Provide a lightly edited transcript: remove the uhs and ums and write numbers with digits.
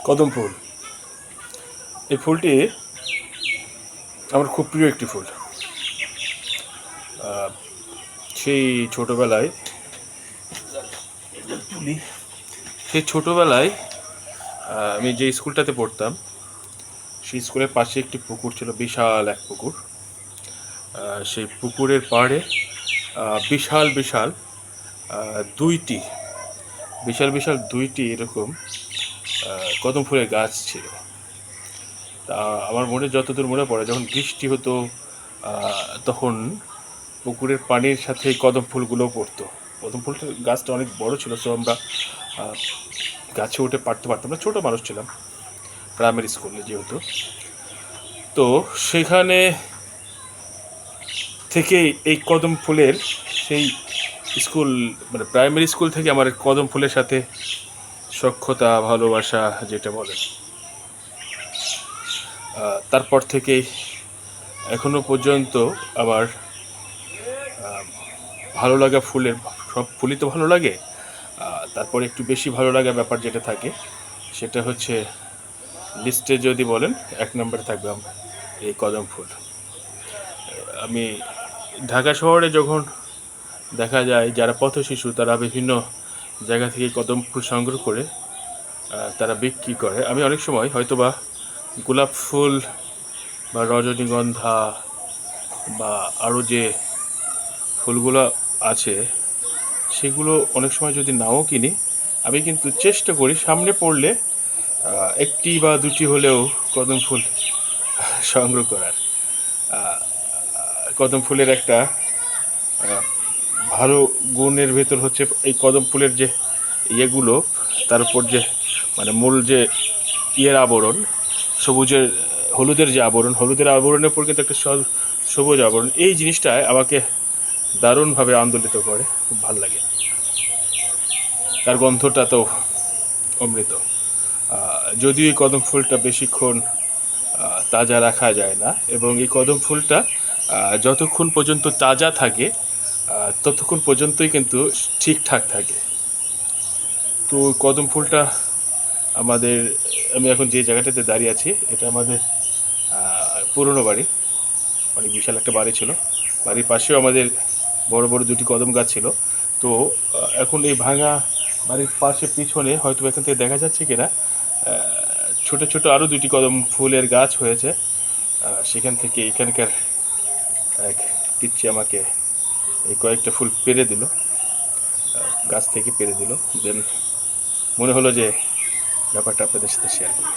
কদম ফুল, এই ফুলটি আমার খুব প্রিয় একটি ফুল। সেই ছোটোবেলায় আমি যে স্কুলটাতে পড়তাম সেই স্কুলের পাশে একটি পুকুর ছিল, বিশাল এক পুকুর। সেই পুকুরের পাড়ে বিশাল বিশাল দুইটি এরকম কদম ফুলের গাছ ছিল। তা আমার যতদূর মনে পড়ে, যখন বৃষ্টি হতো তখন পুকুরের পানির সাথে কদম ফুলগুলোও পড়তো। কদম ফুলটার গাছটা অনেক বড় ছিল, তো আমরা গাছে উঠে পারতাম না, ছোটো মানুষ ছিলাম, প্রাইমারি স্কুলে যেহেতু। তো সেখানে থেকে এই কদম ফুলের সেই স্কুল, মানে প্রাইমারি স্কুল থেকে আমার কদম ফুলের সাথে সখ্যতা, ভালোবাসা যেটা বলে, তারপর থেকেই এখনো পর্যন্ত আমার ভালো লাগা ফুলের, সব ফুলই তো ভালো লাগে, তারপরে একটু বেশি ভালো লাগার ব্যাপার যেটা থাকে সেটা হচ্ছে, লিস্টে যদি বলেন 1 নম্বরে থাকবে এই কদম ফুল। আমি ঢাকা শহরে যখন দেখা যায় যারা পথ শিশু তারা বিভিন্ন জায়গা থেকে কদম ফুল সংগ্রহ করে তারা বিক্রি করে, আমি অনেক সময় হয়তোবা গোলাপ ফুল বা রজনীগন্ধা বা আরও যে ফুলগুলো আছে সেগুলো অনেক সময় যদি নাও কিনি, আমি কিন্তু চেষ্টা করি সামনে পড়লে একটি বা দুটি হলেও কদম ফুল সংগ্রহ করার। কদম ফুলের একটা ভালো গুণের ভেতর হচ্ছে এই কদম ফুলের যে ইয়েগুলো, তার উপর যে মানে মূল যে আবরণ, হলুদের যে আবরণ, হলুদের আবরণের উপর কিন্তু একটা সবুজ আবরণ, এই জিনিসটায় আমাকে দারুণভাবে আন্দোলিত করে, খুব ভালো লাগে। তার গন্ধটা তো অমৃত। যদিও এই কদম ফুলটা বেশিক্ষণ তাজা রাখা যায় না, এবং এই কদম ফুলটা যতক্ষণ পর্যন্ত তাজা থাকে ততক্ষণ পর্যন্তই কিন্তু ঠিকঠাক থাকে। তো কদম ফুলটা আমি এখন যে জায়গাটাতে দাঁড়িয়ে আছি এটা আমাদের পুরনো বাড়ি, অনেক বিশাল একটা বাড়ি ছিল। বাড়ির পাশেও আমাদের বড় বড় দুটি কদম গাছ ছিল। তো এখন এই ভাঙা বাড়ির পাশে পিছনে হয়তো এখান থেকে দেখা যাচ্ছে কিনা, ছোট ছোট আরও দুটি কদম ফুলের গাছ হয়েছে। সেখান থেকে এখানকার এক পিচ্চি আমাকে এই কয়েকটা ফুল পেরে দিল, গাছ থেকে পেরে দিল। দেন মনে হলো যে ব্যাপারটা আপনাদের সাথে শেয়ার করি।